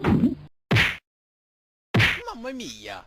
Mamma mia!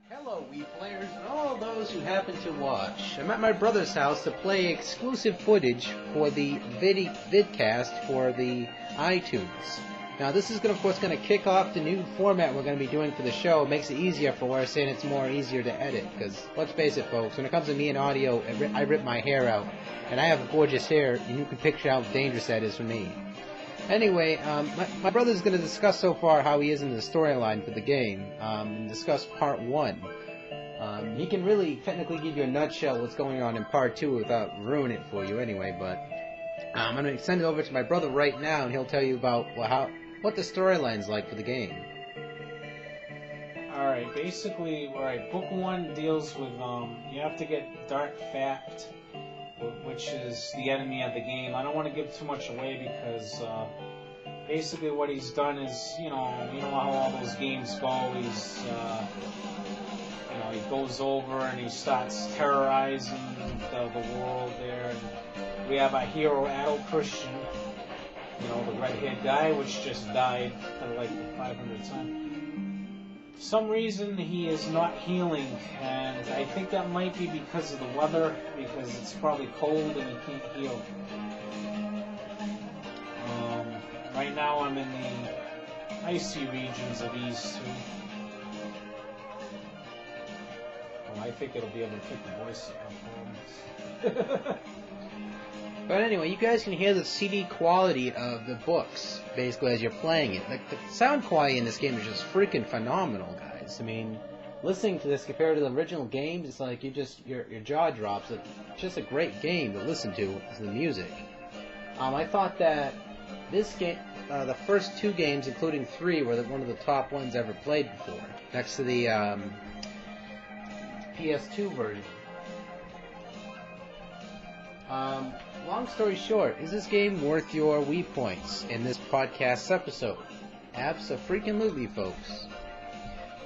Hello, Wii players, and all those who happen to watch. I'm at my brother's house to play exclusive footage for the Vidcast for the iTunes. Now, this is, of course, going to kick off the new format we're going to be doing for the show. It makes it easier for us, and it's more easier to edit. Because, let's face it, folks, when it comes to me and audio, I rip my hair out. And I have gorgeous hair, and you can picture how dangerous that is for me. Anyway, my brother's going to discuss so far how he is in the storyline for the game, and discuss Part 1. He can really technically give you a nutshell what's going on in Part 2 without ruining it for you anyway, but I'm going to send it over to my brother right now, and he'll tell you about what the storyline's like for the game. Alright, basically, Book 1 deals with, you have to get Dark Fact, which is the enemy of the game. I don't want to give too much away because basically what he's done is, you know how all those games go. He's, he goes over and he starts terrorizing the world there. And we have our hero, Adult Christian, the red-haired guy, which just died like 500 times. For some reason he is not healing, and I think that might be because of the weather, because it's probably cold and he can't heal. Right now I'm in the icy regions of East 2. Well, I think it'll be able to pick the voice up. But anyway, you guys can hear the CD quality of the books, basically, as you're playing it. Like, the sound quality in this game is just freaking phenomenal, guys. I mean, listening to this compared to the original games, it's like your jaw drops. It's just a great game to listen to, is the music. I thought that this game, the first 2 games, including 3, were one of the top ones ever played before, next to the PS2 version. Long story short, is this game worth your Wii points in this podcast episode? Abso-freaking-lutely, folks.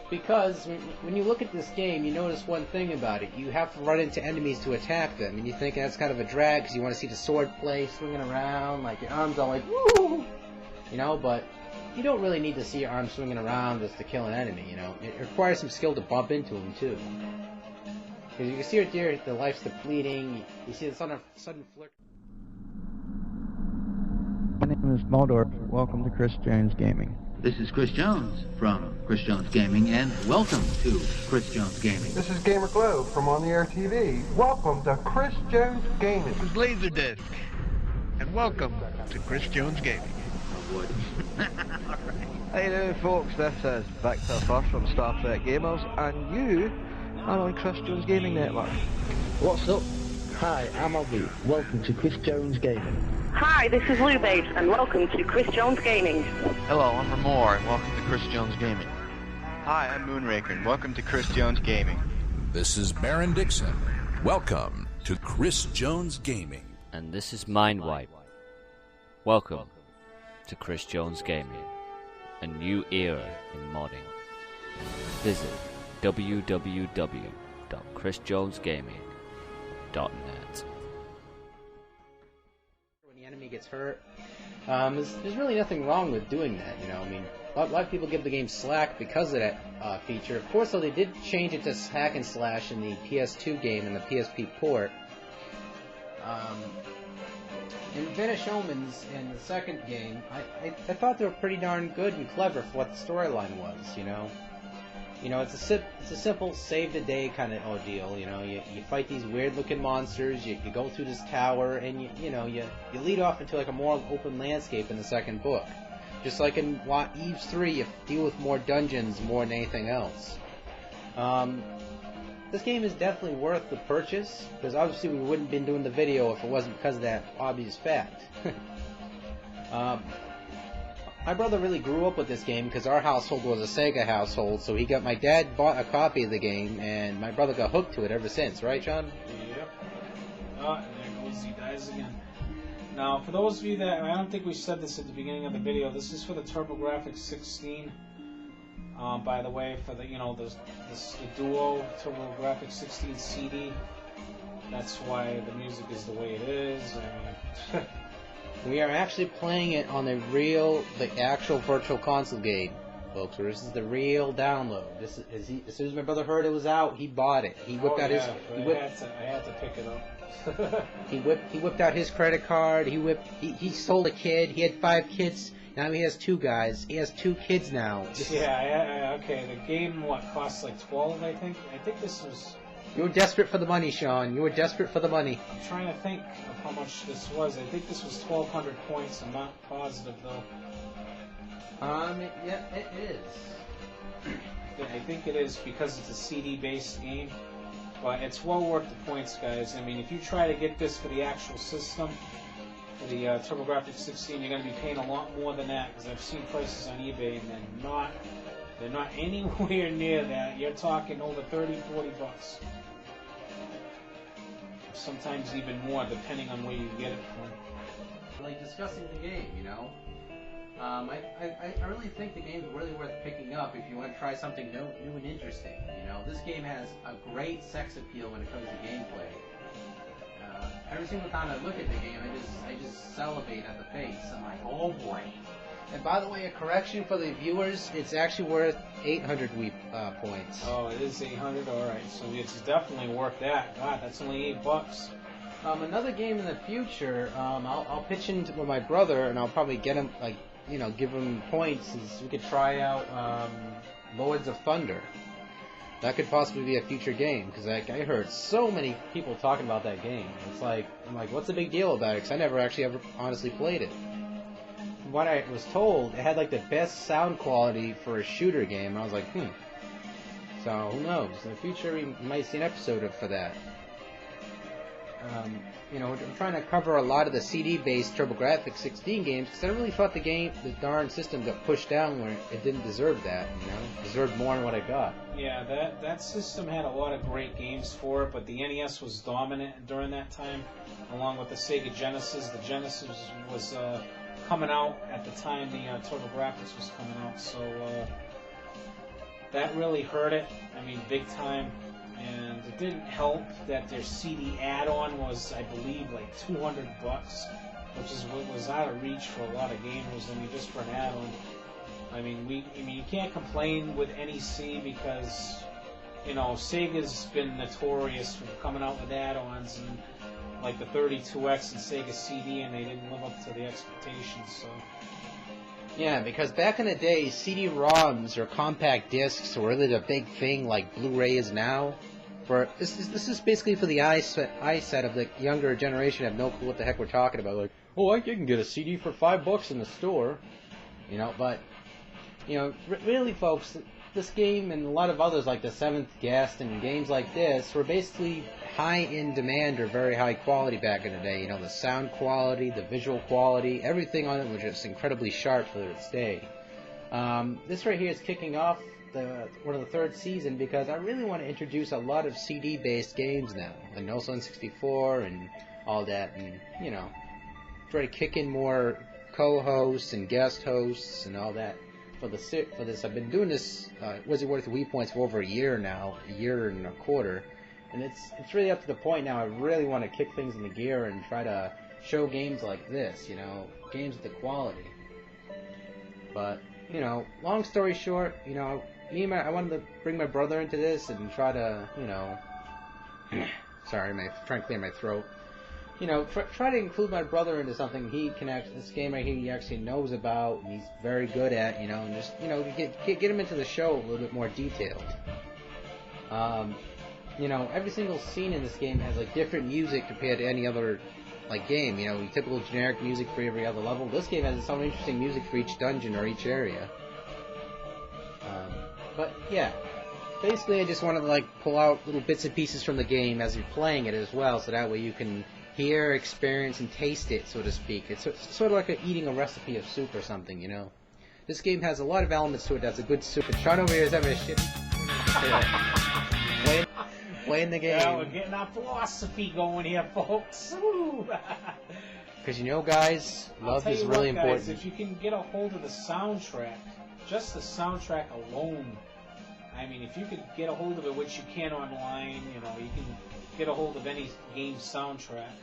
Because when you look at this game, you notice one thing about it. You have to run into enemies to attack them, and you think that's kind of a drag because you want to see the sword play swinging around, like your arms are like, woo! But you don't really need to see your arms swinging around just to kill an enemy, It requires some skill to bump into them, too. Because you can see right there, the life's depleting, you see the sudden flicker. My name is Maldorf. Welcome to Chris Jones Gaming. This is Chris Jones from Chris Jones Gaming, and welcome to Chris Jones Gaming. This is Gamer Glow from On The Air TV. Welcome to Chris Jones Gaming. This is Laserdisc, and welcome to Chris Jones Gaming. Oh, boy. All right. How you doing, folks? This is Victor First from Star Trek Gamers, and you are on Chris Jones Gaming Network. What's up? Hi, I'm Ollie. Welcome to Chris Jones Gaming. Hi, this is Lou Babes, and welcome to Chris Jones Gaming. Hello, I'm Ramore, and welcome to Chris Jones Gaming. Hi, I'm Moonraker, and welcome to Chris Jones Gaming. This is Baron Dixon. Welcome to Chris Jones Gaming. And this is Mindwipe. Welcome to Chris Jones Gaming, a new era in modding. Visit www.chrisjonesgaming.net. When the enemy gets hurt, there's really nothing wrong with doing that, I mean, a lot of people give the game slack because of that feature. Of course, though, they did change it to hack and slash in the PS2 game and the PSP port. In Vanish Omens, in the second game, I thought they were pretty darn good and clever for what the storyline was, It's a simple save-the-day kind of ordeal, You fight these weird-looking monsters, you go through this tower, and you lead off into like a more open landscape in the second book. Just like in Eves 3, you deal with more dungeons more than anything else. This game is definitely worth the purchase, because obviously we wouldn't have been doing the video if it wasn't because of that obvious fact. my brother really grew up with this game because our household was a Sega household, so my dad bought a copy of the game, and my brother got hooked to it ever since, right, John? Yep. Oh, and there goes, he dies again. Now, for those of you that, I don't think we said this at the beginning of the video, this is for the TurboGrafx 16. By the way, for the, the duo TurboGrafx 16 CD. That's why the music is the way it is. I mean, we are actually playing it on the actual Virtual Console game, folks. This is the real download. This is as soon as my brother heard it was out, he bought it. He whipped out his. I had to pick it up. He whipped out his credit card. He sold a kid. He had 5 kids. Now he has 2 guys. He has 2 kids now. Okay. The game costs like 12, I think. I think this was. You were desperate for the money, Sean. You were desperate for the money. I'm trying to think of how much this was. I think this was 1,200 points. I'm not positive though. Yeah, it is. Yeah, I think it is because it's a CD-based game. But it's well worth the points, guys. I mean, if you try to get this for the actual system, for the TurboGrafx 16, you're going to be paying a lot more than that, because I've seen prices on eBay, and they're not anywhere near that. You're talking over 30, 40 bucks. Sometimes even more, depending on where you get it from. Like discussing the game, I really think the game is really worth picking up if you want to try something new and interesting. This game has a great sex appeal when it comes to gameplay. Every single time I look at the game, I just salivate at the face. I'm like, oh boy. And by the way, a correction for the viewers, it's actually worth 800 points. Oh, it is 800? Alright, so it's definitely worth that. God, that's only $8. Another game in the future, I'll pitch in with my brother, and I'll probably get him, give him points, is we could try out Lords of Thunder. That could possibly be a future game, because I heard so many people talking about that game. I'm like, what's the big deal about it? Because I never actually ever honestly played it. From what I was told, it had the best sound quality for a shooter game, and I was like, So, who knows? In the future, we might see an episode for that. We're trying to cover a lot of the CD-based TurboGrafx 16 games, because I really thought the darn system got pushed down where it didn't deserve that, It deserved more than what I got. Yeah, that system had a lot of great games for it, but the NES was dominant during that time, along with the Sega Genesis. The Genesis was coming out at the time the TurboGrafx was coming out, so that really hurt it, big time. And it didn't help that their CD add-on was, I believe, like $200, which was out of reach for a lot of gamers. Just for an add-on. You can't complain with NEC because, Sega's been notorious for coming out with add-ons and like the 32X and Sega CD, and they didn't live up to the expectations. So. Yeah, because back in the day, CD-ROMs or compact discs were really the big thing like Blu-ray is now. This is basically for the eyeset of the younger generation have no clue what the heck we're talking about. Like, I can get a CD for $5 in the store. But, really, folks, this game and a lot of others like The Seventh Guest and games like this were basically high in demand or very high quality back in the day. The sound quality, the visual quality, everything on it was just incredibly sharp for its day. This right here is kicking off one of the third season because I really want to introduce a lot of CD-based games now, and also on 64 and all that, and try to kick in more co-hosts and guest hosts and all that for this. I've been doing this Wizard Worth Wii Points for over a year now, a year and a quarter, and it's really up to the point now I really want to kick things into gear and try to show games like this, games with the quality. But long story short, I wanted to bring my brother into this and try to, sorry, trying to clear my throat. Try to include my brother into something this game right here he actually knows about and he's very good at, and just, get him into the show a little bit more detailed. Every single scene in this game has different music compared to any other game. Typical generic music for every other level. This game has some interesting music for each dungeon or each area. But yeah, basically I just wanted to pull out little bits and pieces from the game as you're playing it as well, so that way you can hear, experience, and taste it, so to speak. It's sort of like eating a recipe of soup or something, This game has a lot of elements to it that's a good soup. And Sean over here is having a shit. Playing the game. Yeah, we're getting our philosophy going here, folks. Because you know, guys, love is really important. If you can get a hold of the soundtrack, just the soundtrack alone, I mean, if you could get a hold of it, which you can online, you know, you can get a hold of any game soundtrack.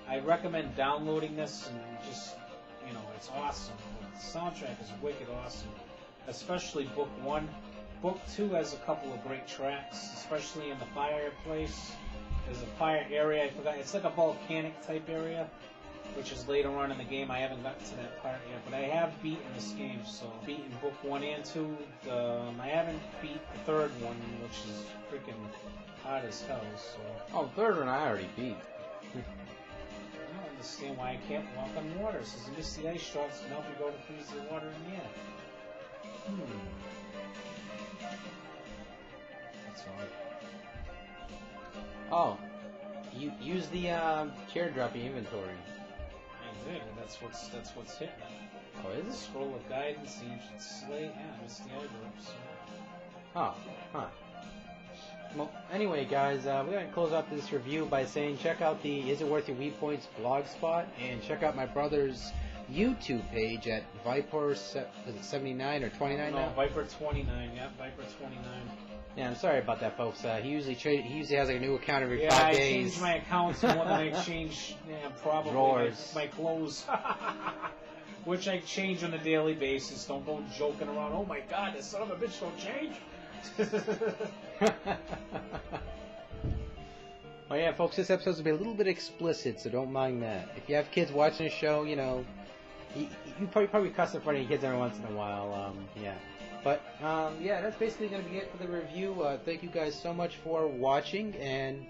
I recommend downloading this and just, you know, it's awesome. The soundtrack is wicked awesome, especially Book 1. Book 2 has a couple of great tracks, especially in the fireplace. There's a fire area, I forgot, it's like a volcanic type area, which is later on in the game. I haven't gotten to that part yet, but I have beaten this game, so beaten Book 1 and 2. I haven't beat the third one, which is freaking hard as hell, so... Oh, the third one I already beat. I don't understand why I can't walk on water. It says misty ice drops can help you go to freeze the water in the air. That's Oh, odd. you use the teardrop inventory. I did. That's what's hitting it. Oh, is it? Scroll of guidance, the ancient slate. Yeah, misty eye drops. Oh, huh. Well, anyway, guys, we're going to close out this review by saying check out the Is It Worth Your Wii Points blog spot, and check out my brother's YouTube page at Viper, is it 79 or 29 now? No, Viper 29, yeah, Viper 29. Yeah, I'm sorry about that, folks. He usually has like a new account every 5 I days. change my accounts more than I change probably my clothes. Which I change on a daily basis. Don't go joking around, oh my god, this son of a bitch don't change. Oh yeah, folks, this episode's going to be a little bit explicit, so don't mind that. If you have kids watching the show, you know, you probably cuss in front of your kids every once in a while, yeah. But, yeah, that's basically going to be it for the review. Thank you guys so much for watching, and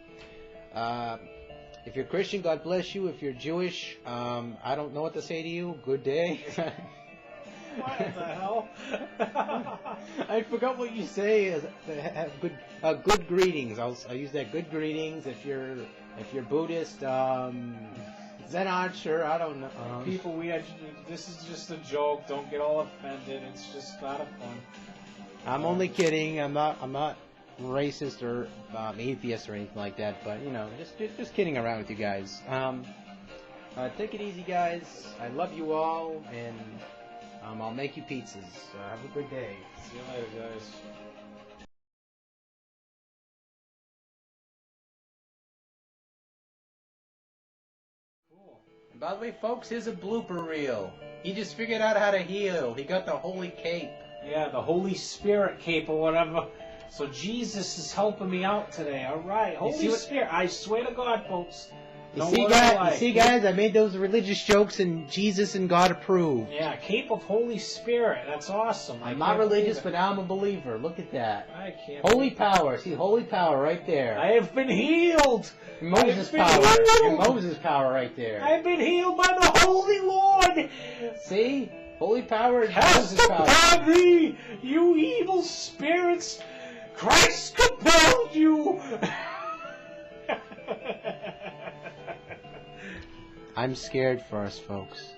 if you're Christian, God bless you. If you're Jewish, I don't know what to say to you. Good day. What the hell? I forgot what you say. Have good greetings. I'll use that. Good greetings. If you're Buddhist, Zen Archer, I don't know. People, this is just a joke. Don't get all offended. It's just not a fun. I'm only kidding. I'm not racist or atheist or anything like that. But you know, just kidding around with you guys. Take it easy, guys. I love you all, and I'll make you pizzas. Have a good day. See you later, guys. Cool. And by the way, folks, here's a blooper reel. He just figured out how to heal. He got the holy cape. Yeah, the Holy Spirit cape or whatever. So Jesus is helping me out today. All right, Holy Spirit. I swear to God, folks. You see, guys, I made those religious jokes, and Jesus and God approve. Yeah, cape of Holy Spirit. That's awesome. I'm not religious, but I'm a believer. Look at that. I can't. Holy power. See, holy power right there. I have been healed. Moses power. Healed. Moses power right there. I've been healed by the Holy Lord. See? Holy power and Cast Moses power. upon me, you evil spirits. Christ compelled you. I'm scared first, folks.